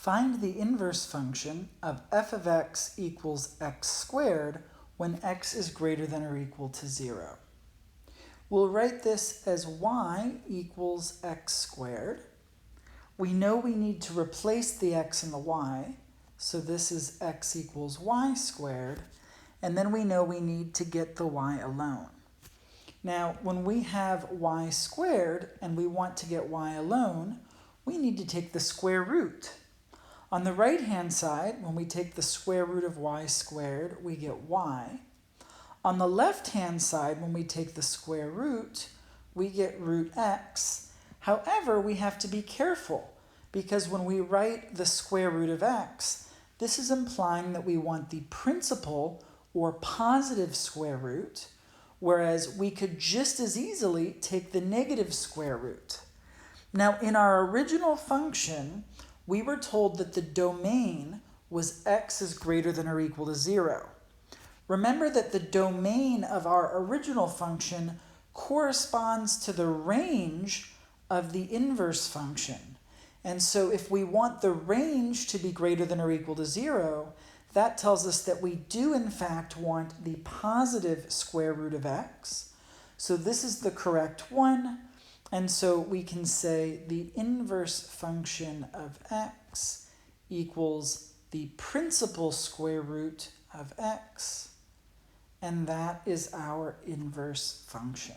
Find the inverse function of f of x equals x squared when x is greater than or equal to 0. We'll write this as y equals x squared. We know we need to replace the x and the y, so this is x equals y squared, and then we know we need to get the y alone. Now, when we have y squared and we want to get y alone, we need to take the square root. On the right-hand side, when we take the square root of y squared, we get y. On the left-hand side, when we take the square root, we get root x. However, we have to be careful, because when we write the square root of x, this is implying that we want the principal or positive square root, whereas we could just as easily take the negative square root. Now, in our original function, we were told that the domain was x is greater than or equal to 0. Remember that the domain of our original function corresponds to the range of the inverse function. And so if we want the range to be greater than or equal to 0, that tells us that we do in fact want the positive square root of x. So this is the correct one. And so we can say the inverse function of x equals the principal square root of x, and that is our inverse function.